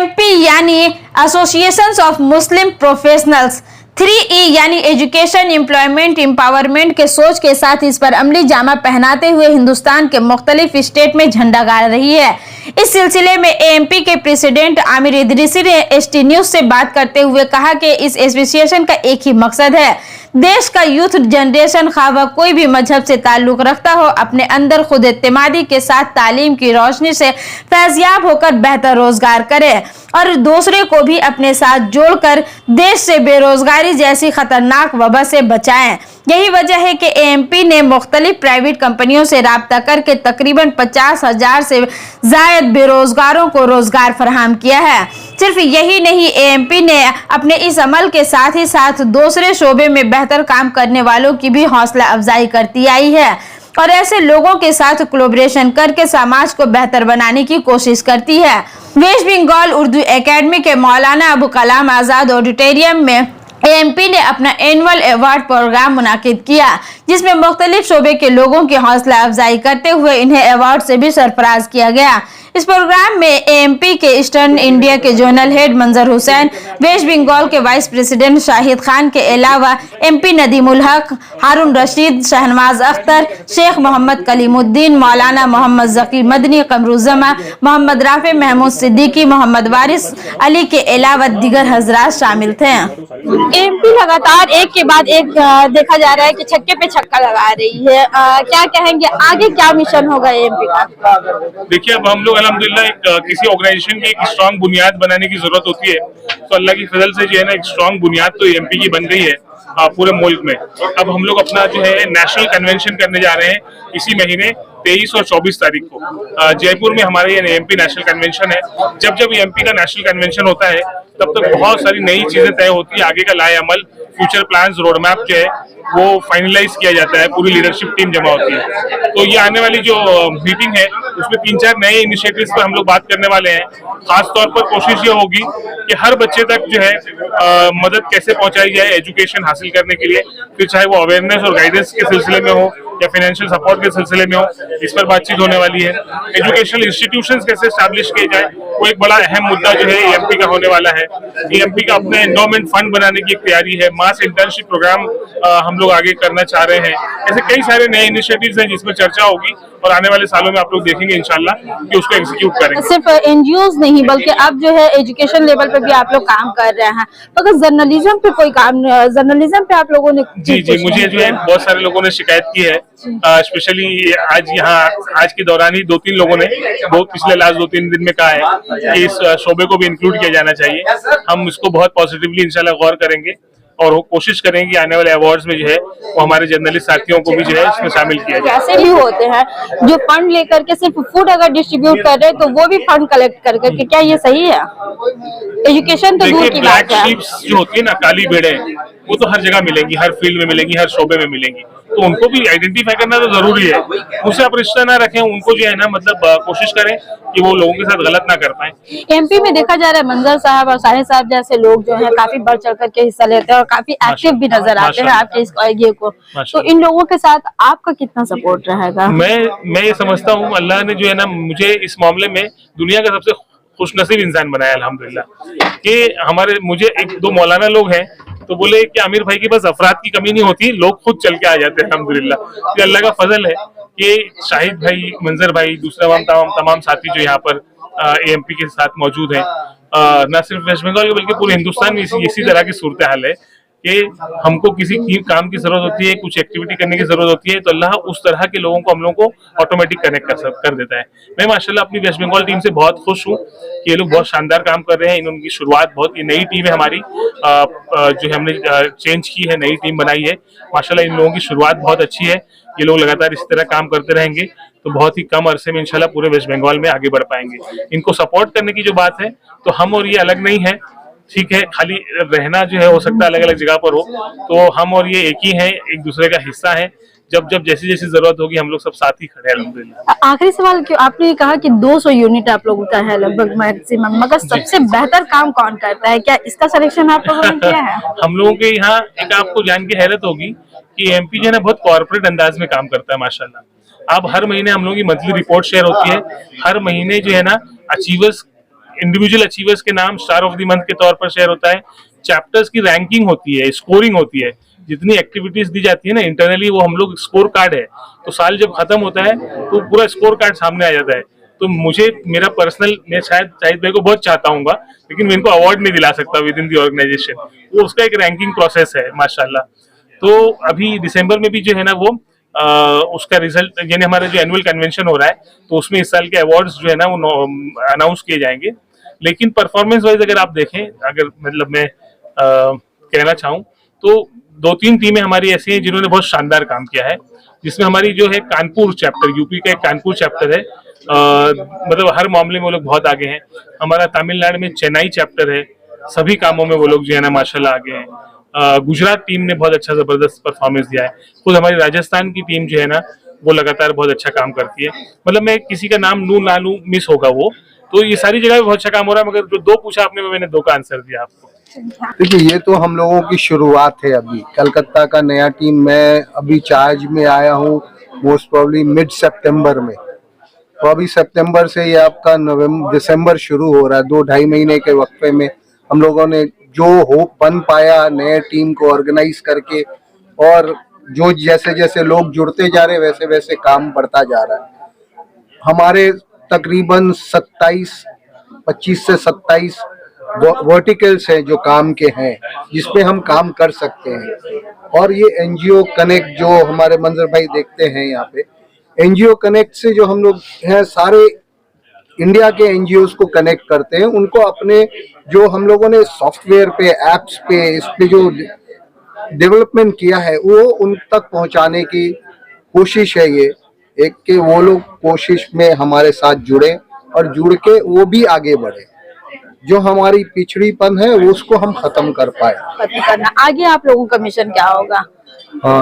AMP यानी associations of Muslim professionals 3E यानी education employment empowerment के सोच के साथ इस पर अमली जामा पहनाते हुए हिंदुस्तान के मुख्तलिफ स्टेट में झंडा गाड़ रही है। इस सिलसिले में एएमपी के प्रेसिडेंट आमिर इदरीसी ने एसटी न्यूज से बात करते हुए कहा कि इस एसोसिएशन का एक ही मकसद है, देश का यूथ जनरेशन खा वह कोई भी मजहब से ताल्लुक रखता हो अपने अंदर खुद एतमादी के साथ तालीम की रोशनी से फैज़याब होकर बेहतर रोजगार करे और दूसरे को भी अपने साथ जोड़कर देश से बेरोजगारी जैसी खतरनाक वबा से बचाएं। यही वजह है कि एएमपी ने मुख्तलिफ प्राइवेट कंपनियों से राब्ता करके तकरीबन 50,000 से जायद बेरोजगारों को रोजगार फराहम किया है। सिर्फ यही नहीं, एएमपी ने अपने इस अमल के साथ ही साथ दूसरे शोबे में बेहतर काम करने वालों की भी हौसला अफजाई करती आई है और ऐसे लोगों के साथ कोलैबोरेशन करके समाज को बेहतर बनाने की कोशिश करती है। वेस्ट बंगाल उर्दू एकेडमी के मौलाना अबू कलाम आजाद ऑडिटोरियम में एएमपी ने अपना एनुअल अवार्ड प्रोग्राम मुनाकिद किया, जिसमें मुख्तलिफ शोबे के लोगों की हौसला अफजाई करते हुए इन्हें अवार्ड से भी सरफराज किया गया। इस प्रोग्राम में एएमपी के ईस्टर्न इंडिया के जोनल हेड मंजर हुसैन, वेस्ट बंगाल के वाइस प्रेसिडेंट शाहिद खान के अलावा एमपी नदीमुल हक, हारून रशीद, शहनवाज अख्तर, शेख मोहम्मद कलीमुद्दीन, मौलाना मोहम्मद जकी मदनी, कमरुज़्ज़मा, मोहम्मद राफे, महमूद सिद्दीकी, मोहम्मद वारिस अली के अलावा दीगर हजरात शामिल थे। एमपी लगातार एक के बाद एक देखा जा रहा है कि छक्के पे छक्का लगा रही है, क्या कहेंगे आगे क्या मिशन होगा एमपी का? देखिए, अब हम लोग अल्हम्दुलिल्लाह किसी ऑर्गेनाइजेशन की एक स्ट्रांग बुनियाद बनाने की जरूरत होती है, तो अल्लाह की फजल से जो है ना एक स्ट्रांग बुनियाद तो एमपी की बन गई है पूरे मुल्क में। अब हम लोग अपना जो है नेशनल कन्वेंशन करने जा रहे हैं इसी महीने 23 और 24 तारीख को जयपुर में हमारे ये एमपी नेशनल कन्वेंशन है। जब जब एमपी का नेशनल कन्वेंशन होता है तब तक बहुत सारी नई चीजें तय होती है, आगे का लाए अमल, फ्यूचर प्लान्स, रोड मैप जो है वो फाइनलाइज किया जाता है, पूरी लीडरशिप टीम जमा होती है। तो ये आने वाली जो मीटिंग है उसमें 3-4 नए इनिशिएटिव्स पर हम लोग बात करने वाले हैं। खास तौर पर कोशिश ये होगी कि हर बच्चे तक जो है मदद कैसे पहुंचाई जाए एजुकेशन हासिल करने के लिए, फिर चाहे वो अवेयरनेस और गाइडेंस के सिलसिले में हो या फाइनेंशियल सपोर्ट के सिलसिले में हो, इस पर बातचीत होने वाली है। एजुकेशनल इंस्टीट्यूशंस कैसे एस्टैब्लिश किए जाए, वो एक बड़ा अहम मुद्दा जो है एमपी का होने वाला है। एमपी का अपने एंडोमेंट फंड बनाने की एक तैयारी है, मास इंटर्नशिप प्रोग्राम हम लोग आगे करना चाह रहे हैं। ऐसे कई सारे नए इनिशिएटिव्स हैं जिसमें चर्चा होगी और आने वाले सालों में आप लोग देखेंगे इंशाल्लाह कि उसको एग्जीक्यूट करेंगे। सिर्फ एनजीओज नहीं बल्कि अब जो है एजुकेशन लेवल पे भी आप लोग काम कर रहे हैं, तो अगर जर्नलिज्म पे कोई काम, जर्नलिज्म पे आप लोगों ने जी मुझे जो है बहुत सारे लोगों ने शिकायत की है, स्पेशली आज के दौरान ही 2-3 लोगों ने पिछले लास्ट 2-3 दिन में कहा है कि इस शोबे को भी इंक्लूड किया जाना चाहिए। हम इसको बहुत पॉजिटिवली इंशाल्लाह गौर करेंगे और वो कोशिश करेंगे कि आने वाले अवार्ड्स में जो है वो हमारे जर्नलिस्ट साथियों को भी जो है इसमें शामिल किया जाए। ऐसे भी होते हैं जो फंड लेकर के सिर्फ फूड अगर डिस्ट्रीब्यूट कर रहे हैं तो वो भी फंड कलेक्ट करके, क्या ये सही है? एजुकेशन तो दूर की बात है। ब्लैक शीप्स जो होती है ना, काली भेड़ें, वो तो हर जगह मिलेंगी, हर फील्ड में मिलेंगी, हर शोबे में मिलेंगी, तो उनको भी आइडेंटिफाई करना तो जरूरी है। उससे आप रिश्ता ना रखें, उनको जो है ना मतलब कोशिश करें कि वो लोगों के साथ गलत ना कर पाए। एमपी में देखा जा रहा है मंजर साहब और साहिद साहब जैसे लोग जो है काफी बढ़ चढ़ करके हिस्सा लेते हैं और काफी एक्टिव भी नजर आते हैं आपके इस ये को, तो इन लोगों के साथ आपका कितना सपोर्ट रहेगा? मैं ये समझता हूँ अल्लाह ने जो है ना मुझे इस मामले में दुनिया का सबसे खुशनसीब इंसान बनाया अल्हम्दुलिल्लाह, कि मुझे 1-2 मौलाना लोग हैं तो बोले कि आमिर भाई के पास अफराद की कमी नहीं होती, लोग खुद चल के आ जाते हैं अल्हम्दुलिल्लाह। ये अल्लाह का फजल है कि शाहिद भाई, मंजर भाई, दूसरे तमाम साथी जो यहाँ पर एएमपी के साथ मौजूद हैं, न सिर्फ वेस्ट बंगाल बल्कि पूरे हिंदुस्तान में इसी तरह की सूरत हाल है कि हमको किसी काम की जरूरत होती है, कुछ एक्टिविटी करने की जरूरत होती है, तो अल्लाह उस तरह के लोगों को हम लोगों को ऑटोमेटिक कनेक्ट कर देता है। मैं माशाल्लाह अपनी वेस्ट बंगाल टीम से बहुत खुश हूँ कि ये लोग बहुत शानदार काम कर रहे हैं। इनकी शुरुआत ये नई टीम है हमारी, जो हमने चेंज की है, नई टीम बनाई है। माशाल्लाह इन लोगों की शुरुआत बहुत अच्छी है। ये लोग लगातार इस तरह काम करते रहेंगे तो बहुत ही कम अरसे में इंशाल्लाह पूरे वेस्ट बंगाल में आगे बढ़ पाएंगे। इनको सपोर्ट करने की जो बात है तो हम और ये अलग नहीं है, ठीक है, खाली रहना जो है हो सकता है अलग अलग जगह पर हो, तो हम और ये एक ही हैं, एक दूसरे का हिस्सा है। जब जैसी जरूरत होगी हम लोग सब साथ ही खड़े हैं अल्हम्दुलिल्लाह। आखिरी सवाल, क्यों आपने कहा कि 200 यूनिट आप लोगों का है लगभग मैक्सिमम, मगर सबसे बेहतर काम कौन करता है, क्या इसका सिलेक्शन आप लोगों ने किया है? हम लोगों के यहाँ एक आपको जान के हैरत होगी कि एमपी जो है ना बहुत कॉर्पोरेट अंदाज में काम करता है माशाल्लाह। अब हर महीने हम लोगों की मंथली रिपोर्ट शेयर होती है, हर महीने जो है ना अचीवर्स इंडिविजुअल अचीवर्स के नाम स्टार ऑफ द मंथ के तौर पर शेयर होता है, चैप्टर्स की रैंकिंग होती है, स्कोरिंग होती है, जितनी एक्टिविटीज दी जाती है ना इंटरनली, वो हम लोग स्कोर कार्ड है, तो साल जब खत्म होता है तो पूरा स्कोर कार्ड सामने आ जाता है। तो मुझे मेरा पर्सनल, मैं शायद शाहिद भाई को बहुत चाहता हूँ, लेकिन मैं इनको अवार्ड नहीं दिला सकता विद इन दी ऑर्गेनाइजेशन, वो उसका एक रैंकिंग प्रोसेस है माशाल्लाह। तो अभी दिसंबर में भी जो है ना वो उसका रिजल्ट, यानी हमारा जो एनुअल कन्वेंशन हो रहा है, तो उसमें इस साल के अवार्ड्स जो है ना वो अनाउंस किए जाएंगे। लेकिन परफॉर्मेंस वाइज अगर आप देखें, अगर मतलब मैं कहना चाहूँ तो 2-3 टीमें हमारी ऐसी हैं जिन्होंने बहुत शानदार काम किया है, जिसमें हमारी जो है कानपुर चैप्टर, यूपी का एक कानपुर चैप्टर है, मतलब हर मामले में वो लोग बहुत आगे हैं। हमारा तमिलनाडु में चेन्नई चैप्टर है, सभी कामों में वो लोग जो है ना माशाल्लाह आगे हैं। गुजरात टीम ने बहुत अच्छा जबरदस्त परफॉर्मेंस दिया है। खुद हमारी राजस्थान की टीम जो है ना वो लगातार बहुत अच्छा काम करती है। मतलब मैं किसी का नाम लूं ना लूं मिस होगा वो, तो ये सारी जगह बहुत अच्छा काम हो रहा है। मगर जो 2 पूछा आपने, मैंने 2 का आंसर दिया आपको। देखिए, ये तो हम लोगों की शुरुआत है। अभी कलकत्ता का नया टीम, मैं अभी चार्ज में आया हूँ मोस्ट प्रोबेबली मिड सितंबर में, तो अभी सितंबर से ये आपका दिसंबर शुरू हो रहा है। 2-2.5 महीने के वक्फे में हम लोगों ने जो होप बन पाया नए टीम को ऑर्गेनाइज करके, और जो जैसे जैसे लोग जुड़ते जा रहे वैसे वैसे काम बढ़ता जा रहा है। हमारे तकरीबन 25 से 27 वर्टिकल्स हैं जो काम के हैं, जिसपे हम काम कर सकते हैं। और ये एनजीओ कनेक्ट जो हमारे मंजर भाई देखते हैं यहाँ पे, एनजीओ कनेक्ट से जो हम लोग हैं सारे इंडिया के एनजीओ को कनेक्ट करते हैं, उनको अपने जो हम लोगों ने सॉफ्टवेयर पे, एप्स पे, इस पे जो डेवलपमेंट किया है वो उन तक पहुंचाने की कोशिश है। ये एक कि वो लोग कोशिश में हमारे साथ जुड़े और जुड़ के वो भी आगे बढ़े, जो हमारी पिछड़ीपन है वो उसको हम खत्म कर पाए। खत्म करना। आगे आप लोगों का मिशन क्या होगा?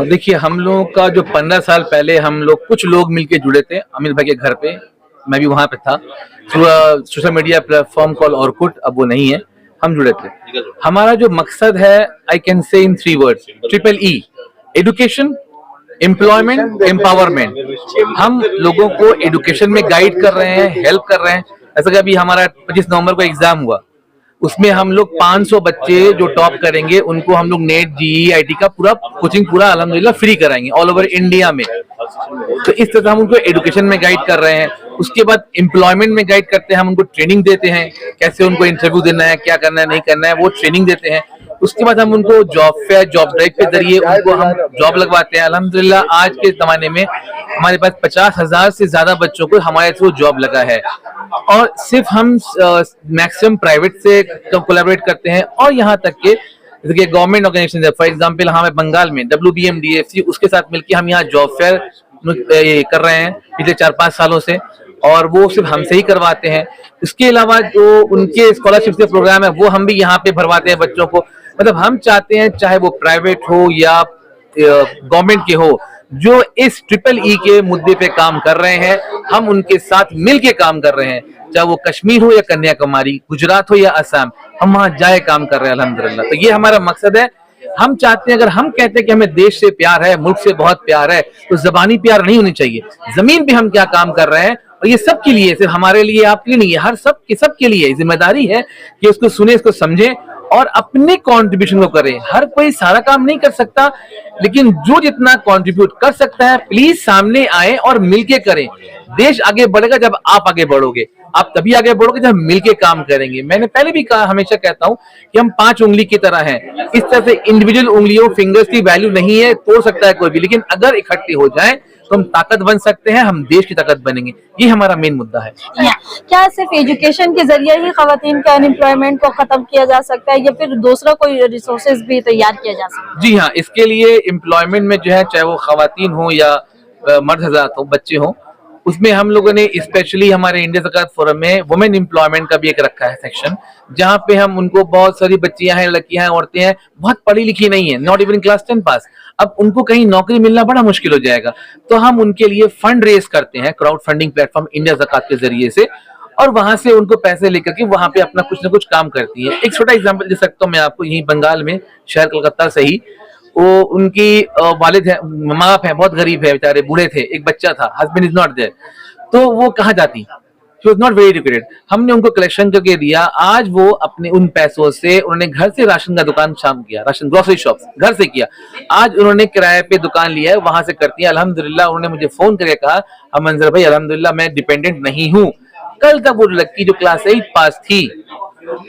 देखिए, हम लोगों का जो 15 साल पहले हम लोग कुछ लोग मिलके जुड़े थे अमित भाई के घर पे, मैं भी वहां पे था, through social media platform call Orkut, अब वो नहीं है, हम जुड़े थे। हमारा जो मकसद है, I can say in 3 words, triple E, education, employment, empowerment. हम लोगों को एडुकेशन में गाइड कर रहे हैं, हेल्प कर रहे हैं। ऐसा कि अभी हमारा 25 नवंबर को एग्जाम हुआ, उसमें हम लोग 500 बच्चे जो टॉप करेंगे उनको हम लोग नेट, जीई, आईटी का पूरा कोचिंग पूरा अल्हम्दुलिल्लाह फ्री कराएंगे ऑल ओवर इंडिया में। तो इस तरह से हम उनको एडुकेशन में गाइड कर रहे हैं। उसके बाद एम्प्लॉयमेंट में गाइड करते हैं, हम उनको ट्रेनिंग देते हैं, कैसे उनको इंटरव्यू देना है, क्या करना है, नहीं करना है, वो ट्रेनिंग देते हैं। उसके बाद हम उनको जॉब फेयर, जॉब ड्राइव के जरिए उनको हम जॉब लगवाते हैं। अल्हम्दुलिल्लाह आज के जमाने में हमारे पास 50,000 से ज्यादा बच्चों को हमारे थ्रू जॉब लगा है। और सिर्फ हम मैक्सिमम प्राइवेट से कोलैबोरेट करते हैं, और यहाँ तक के जैसे गवर्नमेंट ऑर्गेनाइजेशन है, फॉर एग्जांपल हमें बंगाल में WBM DFC, उसके साथ मिलकर हम यहाँ जॉब फेयर कर रहे हैं पिछले 4-5 सालों से, और वो सिर्फ हमसे ही करवाते हैं। इसके अलावा जो उनके स्कॉलरशिप के प्रोग्राम है वो हम भी यहाँ पे भरवाते हैं बच्चों को। मतलब हम चाहते हैं चाहे वो प्राइवेट हो या गवर्नमेंट के हो, जो इस ट्रिपल ई के मुद्दे पे काम कर रहे हैं, हम उनके साथ मिलके काम कर रहे हैं। चाहे वो कश्मीर हो या कन्याकुमारी, गुजरात हो या असम, हम वहां जाए काम कर रहे हैं अल्हम्दुलिल्लाह। तो ये हमारा मकसद है। हम चाहते हैं, अगर हम कहते हैं कि हमें देश से प्यार है, मुल्क से बहुत प्यार है, तो जबानी प्यार नहीं होनी चाहिए, जमीन पे हम क्या काम कर रहे हैं। और ये सबके लिए, सिर्फ हमारे लिए, आपके लिए नहीं है, हर सबके लिए जिम्मेदारी है कि उसको सुने, इसको समझे और अपने कंट्रीब्यूशन को करें। हर कोई सारा काम नहीं कर सकता, लेकिन जो जितना कंट्रीब्यूट कर सकता है प्लीज सामने आए और मिलके करें। देश आगे बढ़ेगा जब आप आगे बढ़ोगे, आप तभी आगे बढ़ोगे जब मिलके काम करेंगे। मैंने पहले भी कहा, हमेशा कहता हूं कि हम 5 उंगली की तरह हैं। इस तरह से इंडिविजुअल उंगलियों, फिंगर्स की वैल्यू नहीं है, तोड़ सकता है कोई भी, लेकिन अगर इकट्ठे हो जाए तो हम ताकत बन सकते हैं, हम देश की ताकत बनेंगे। ये हमारा मेन मुद्दा है। क्या सिर्फ एजुकेशन के जरिए ही खवातीन के अनएम्प्लॉयमेंट को खत्म किया जा सकता है, या फिर दूसरा कोई रिसोर्सेज भी तैयार किया जा सकता है? जी हाँ, इसके लिए एम्प्लॉयमेंट में जो है, चाहे वो खवातीन हो या मर्द हज़रात हो, बच्चे हो, उसमें हम लोगों ने स्पेशली हमारे इंडिया ज़कात फोरम में वुमेन एम्प्लॉयमेंट का भी एक रखा है सेक्शन, जहाँ पे हम उनको, बहुत सारी बच्चियां हैं, लड़कियां हैं, औरतें हैं, बहुत पढ़ी लिखी नहीं है, नॉट इवन क्लास 10 पास, अब उनको कहीं नौकरी मिलना बड़ा मुश्किल हो जाएगा। तो हम उनके लिए फंड रेज करते हैं क्राउड फंडिंग प्लेटफॉर्म इंडिया ज़कात के जरिए से, और वहां से उनको पैसे लेकर के वहां पे अपना कुछ ना कुछ काम करती है। एक छोटा एग्जाम्पल दे सकता हूँ मैं आपको, यही बंगाल में, शहर कलकत्ता से ही, वो उनकी वालिद है, माँ बाप है, बहुत गरीब है, बेचारे बूढ़े थे, एक बच्चा था, हस्बैंड इज नॉट देयर, तो वो कहाँ जाती, He was not very educated. हमने उनको कलेक्शन करके दिया। आज वो अपने उन पैसों से उन्होंने घर से राशन का दुकान शाम किया, राशन ग्रोसरी शॉप घर से किया। आज उन्होंने किराए पे दुकान लिया है, वहां से करती है अल्हम्दुलिल्लाह। उन्होंने मुझे फोन करके कहा, मंजर भाई अल्हम्दुलिल्लाह मैं डिपेंडेंट नहीं हूँ। कल तक वो लड़की जो क्लास 8 पास थी,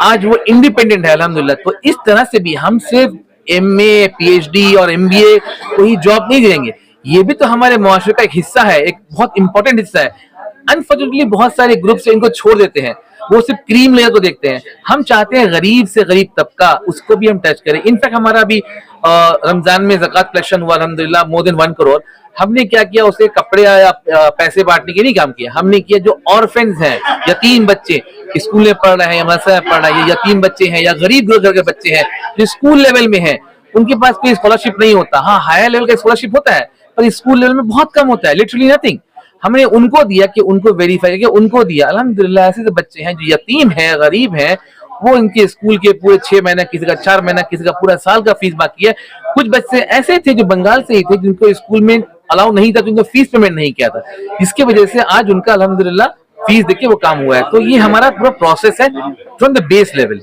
आज वो इंडिपेंडेंट है अल्हम्दुलिल्लाह। तो इस तरह से भी हम सिर्फ MA, PhD और MBA को ही जॉब नहीं देंगे, ये भी तो हमारे मुआशरे का एक हिस्सा है, एक बहुत इंपॉर्टेंट हिस्सा है। अनफॉर्चुनेटली बहुत सारे ग्रुप से इनको छोड़ देते हैं, वो सिर्फ क्रीम लेयर को देखते हैं। हम चाहते हैं गरीब से गरीब तबका, उसको भी हम टच करें। इनफैक्ट हमारा भी रमजान में ज़कात कलेक्शन हुआ अल्हम्दुलिल्लाह, मोर देन 1 करोड़। हमने क्या किया, उसे कपड़े या पैसे बांटने के नहीं काम किया, हमने किया जो ऑर्फेन्स हैं, यतीम बच्चे स्कूल में पढ़ रहे हैं या मदरसा में पढ़ रहे हैं, यतीम बच्चे हैं या गरीब घर के बच्चे हैं जो स्कूल लेवल में हैं, उनके पास कोई स्कॉलरशिप नहीं होता। हाँ, हायर लेवल का स्कॉलरशिप होता है पर स्कूल लेवल में बहुत कम होता है, लिटरली नथिंग। हमने उनको दिया कि उनको वेरीफाई करके उनको दिया। अल्हम्दुलिल्लाह ऐसे बच्चे हैं जो यतीम हैं, गरीब हैं, वो इनके स्कूल के पूरे 6 महीना, किसी का 4 महीना, किसी का पूरा साल का फीस बाकी है। कुछ बच्चे ऐसे थे जो बंगाल से ही थे, जिनको स्कूल में अलाउ नहीं था, जिनको फीस पेमेंट नहीं किया था, जिसकी वजह से आज उनका अल्हम्दुलिल्लाह फीस देके वो काम हुआ है। तो ये हमारा पूरा प्रोसेस है फ्रॉम द बेस लेवल।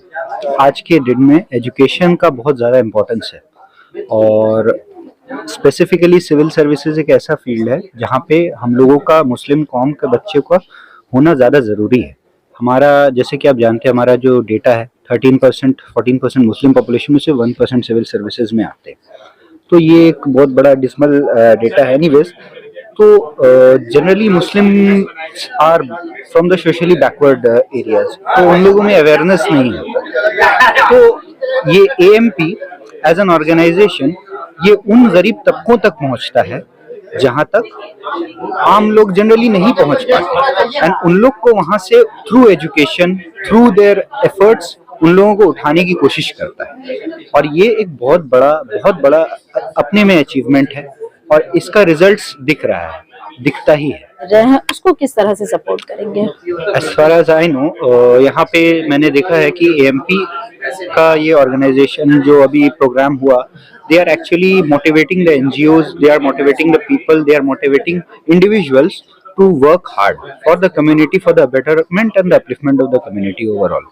आज के दिन में एजुकेशन का बहुत ज़्यादा इम्पोर्टेंस है और स्पेसिफिकली सिविल सर्विसेज एक ऐसा फील्ड है जहाँ पे हम लोगों का, मुस्लिम कौम के बच्चे का होना ज़्यादा ज़रूरी है। हमारा, जैसे कि आप जानते हैं, हमारा जो डेटा है 13% 14% मुस्लिम पॉपुलेशन में से 1% सिविल सर्विसेज में आते हैं। तो ये एक बहुत बड़ा डिसमल डेटा है। एनीवेज, तो generally Muslim are from the socially backward areas, तो उन लोगों में अवेयरनेस नहीं है। तो ये AMP एज एन ऑर्गेनाइजेशन ये उन गरीब तबकों तक पहुंचता है जहां तक आम लोग जनरली नहीं पहुंच पाते, एंड उन लोग को वहां से through education, through their efforts उन लोगों को उठाने की कोशिश करता है। और ये एक बहुत बड़ा अपने में अचीवमेंट है और इसका रिजल्ट्स दिख रहा है, दिखता ही है। रहे हैं उसको किस तरह से सपोर्ट करेंगे? As far as I know, यहाँ पे मैंने देखा है कि AMP का ये ऑर्गेनाइजेशन जो अभी प्रोग्राम हुआ, they are actually motivating the NGOs, they are motivating the people, they are motivating individuals to work hard for the community, for the betterment and the upliftment of the community overall.